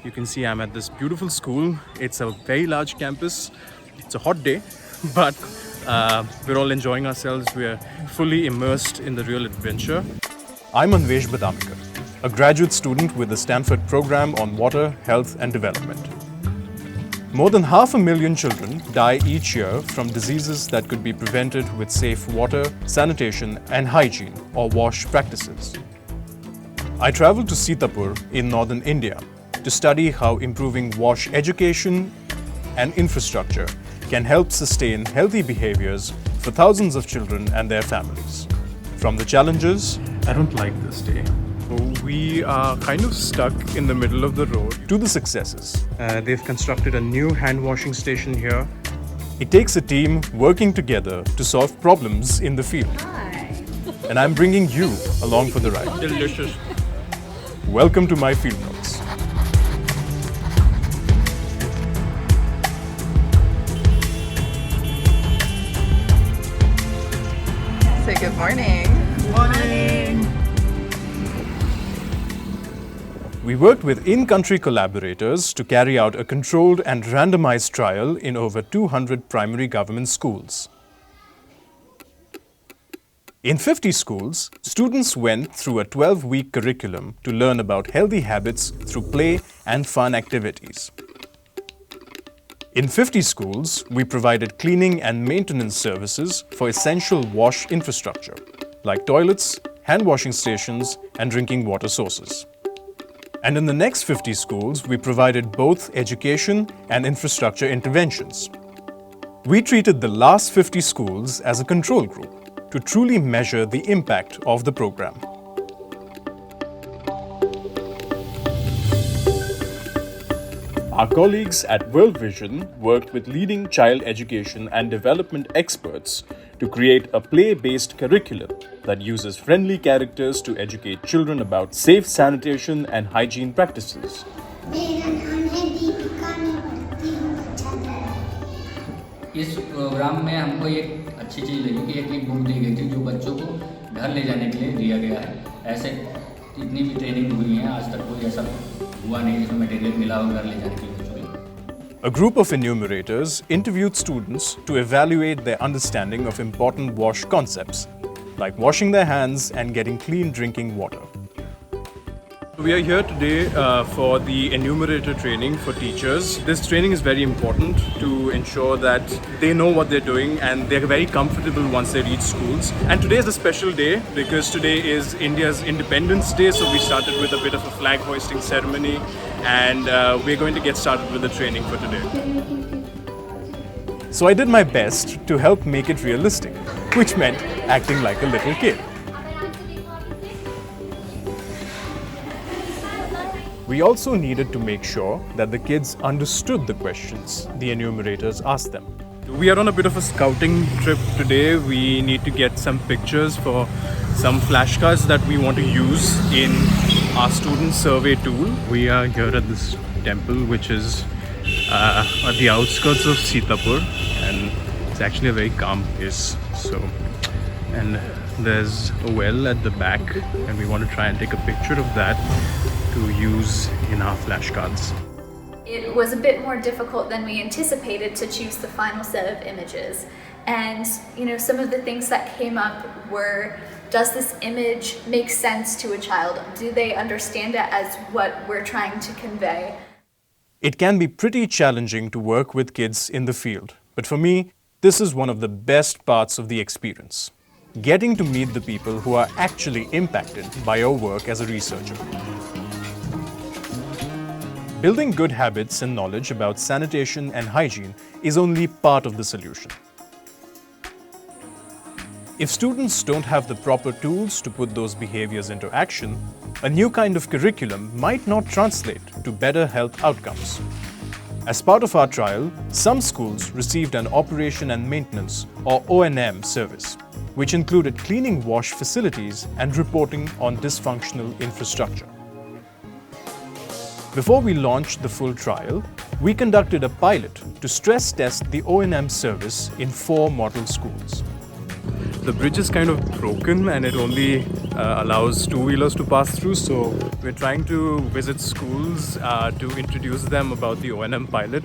You can see I'm at this beautiful school. It's a very large campus. It's a hot day, but we're all enjoying ourselves. We're fully immersed in the real adventure. I'm Anvesh Badamikar, a graduate student with the Stanford program on water, health and development. More than 500,000 children die each year from diseases that could be prevented with safe water, sanitation and hygiene or WASH practices. I traveled to Sitapur in northern India to study how improving WASH education and infrastructure can help sustain healthy behaviors for thousands of children and their families. From the challenges, I don't like this day. We are kind of stuck in the middle of the road, to the successes. They've constructed a new hand washing station here. It takes a team working together to solve problems in the field. Hi. And I'm bringing you along for the ride. Delicious. Welcome to my field notes. Say good morning. Morning. We worked with in-country collaborators to carry out a controlled and randomized trial in over 200 primary government schools. In 50 schools, students went through a 12-week curriculum to learn about healthy habits through play and fun activities. In 50 schools, we provided cleaning and maintenance services for essential WASH infrastructure, like toilets, hand washing stations, and drinking water sources. And in the next 50 schools, we provided both education and infrastructure interventions. We treated the last 50 schools as a control group to truly measure the impact of the program. Our colleagues at World Vision worked with leading child education and development experts to create a play-based curriculum that uses friendly characters to educate children about safe sanitation and hygiene practices. इस programme में हमको एक अच्छी चीज़ लगी कि एक book दी गई थी जो बच्चों को घर ले जाने के लिए दिया गया है। ऐसे इतनी भी ट्रेनिंग हुई है आज तक कोई ऐसा हुआ नहीं जिसमें मटेरियल मिला हो घर ले जाने के लिए बच्चों के। A group of enumerators interviewed students to evaluate their understanding of important WASH concepts, like washing their hands and getting clean drinking water. We are here today for the enumerator training for teachers. This training is very important to ensure that they know what they're doing and they're very comfortable once they reach schools. And today is a special day because today is India's Independence Day, so we started with a bit of a flag hoisting ceremony and we're going to get started with the training for today. So I did my best to help make it realistic, which meant acting like a little kid. We also needed to make sure that the kids understood the questions the enumerators asked them. We are on a bit of a scouting trip today. We need to get some pictures for some flashcards that we want to use in our student survey tool. We are here at this temple which is at the outskirts of Sitapur, and it's actually a very calm place. And there's a well at the back and we want to try and take a picture of that to use in our flashcards. It was a bit more difficult than we anticipated to choose the final set of images. And, some of the things that came up were, does this image make sense to a child? Do they understand it as what we're trying to convey? It can be pretty challenging to work with kids in the field, but for me, this is one of the best parts of the experience. Getting to meet the people who are actually impacted by your work as a researcher. Building good habits and knowledge about sanitation and hygiene is only part of the solution. If students don't have the proper tools to put those behaviors into action, a new kind of curriculum might not translate to better health outcomes. As part of our trial, some schools received an operation and maintenance or O&M service, which included cleaning WASH facilities and reporting on dysfunctional infrastructure. Before we launched the full trial, we conducted a pilot to stress test the O&M service in 4 model schools. The bridge is kind of broken and it only allows two-wheelers to pass through. So we're trying to visit schools to introduce them about the O&M pilot.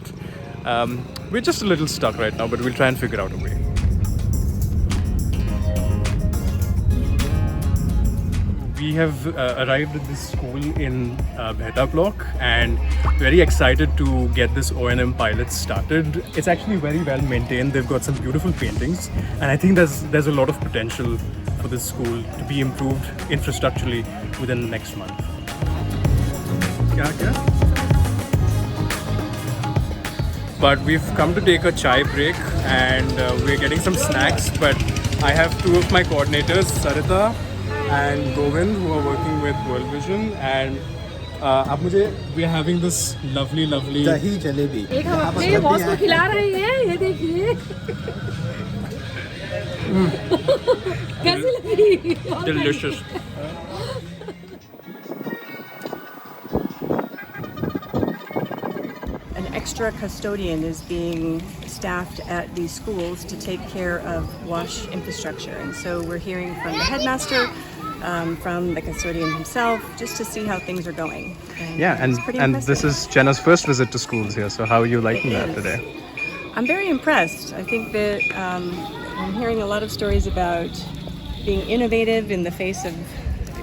We're just a little stuck right now, but we'll try and figure out a way. We have arrived at this school in Bheta block and very excited to get this O&M pilot started. It's actually very well maintained. They've got some beautiful paintings and I think there's a lot of potential for this school to be improved infrastructurally within the next month. But we've come to take a chai break and we're getting some snacks, but I have two of my coordinators, Sarita and Govind, who are working with World Vision, and we are having this lovely dahi jalebi. एक हम अपने boss को खिला रहे हैं, ये देखिए कैसी लगी? delicious. An extra custodian is being staffed at these schools to take care of WASH infrastructure, and so we're hearing from the headmaster, from the custodian himself, just to see how things are going. Yeah, it's pretty and impressive. this is Jenna's first visit to schools here, so how are you liking It that is. today? I'm very impressed. I think that I'm hearing a lot of stories about being innovative in the face of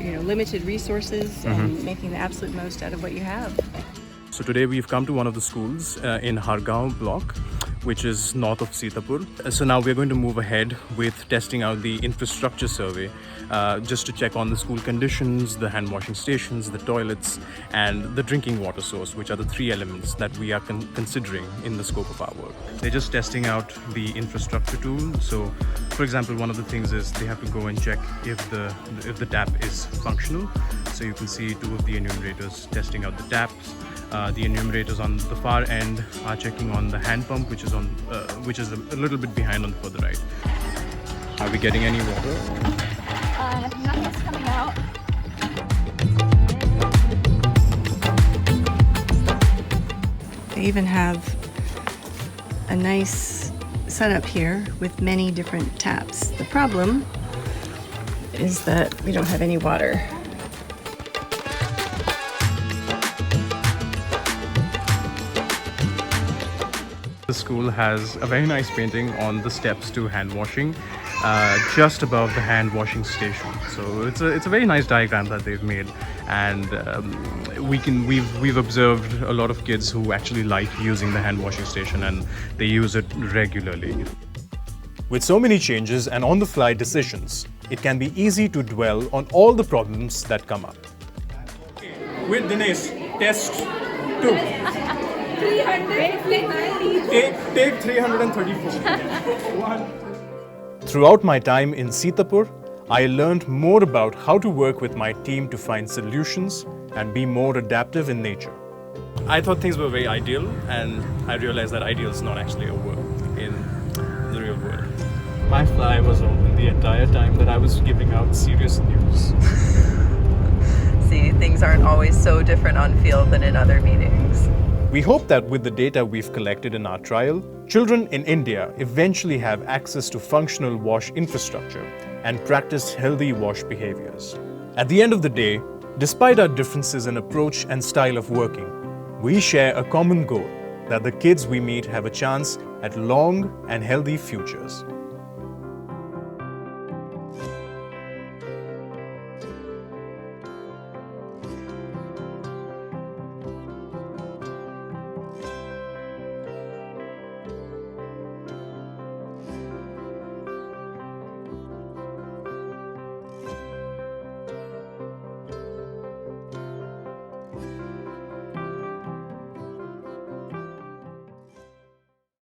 limited resources and making the absolute most out of what you have. So today we've come to one of the schools in Hargaon block, which is north of Sitapur. So now we're going to move ahead with testing out the infrastructure survey, just to check on the school conditions, the hand washing stations, the toilets, and the drinking water source, which are the three elements that we are considering in the scope of our work. They're just testing out the infrastructure tool. So, for example, one of the things is they have to go and check if the tap is functional. So you can see two of the enumerators testing out the taps. The enumerators on the far end are checking on the hand pump, which is a little bit behind on the further right. Are we getting any water? Nothing's coming out. They even have a nice setup here with many different taps. The problem is that we don't have any water. The school has a very nice painting on the steps to hand washing, just above the hand washing station. So it's a very nice diagram that they've made, and we've observed a lot of kids who actually like using the hand washing station and they use it regularly. With so many changes and on-the-fly decisions, it can be easy to dwell on all the problems that come up. With Dinesh, test 2. 300 Take 334. Throughout my time in Sitapur, I learned more about how to work with my team to find solutions and be more adaptive in nature. I thought things were very ideal, and I realized that ideal is not actually a word in the real world. My fly was open the entire time that I was giving out serious news. See, things aren't always so different on field than in other meetings. We hope that with the data we've collected in our trial, children in India eventually have access to functional wash infrastructure and practice healthy wash behaviors. At the end of the day, despite our differences in approach and style of working, we share a common goal that the kids we meet have a chance at long and healthy futures.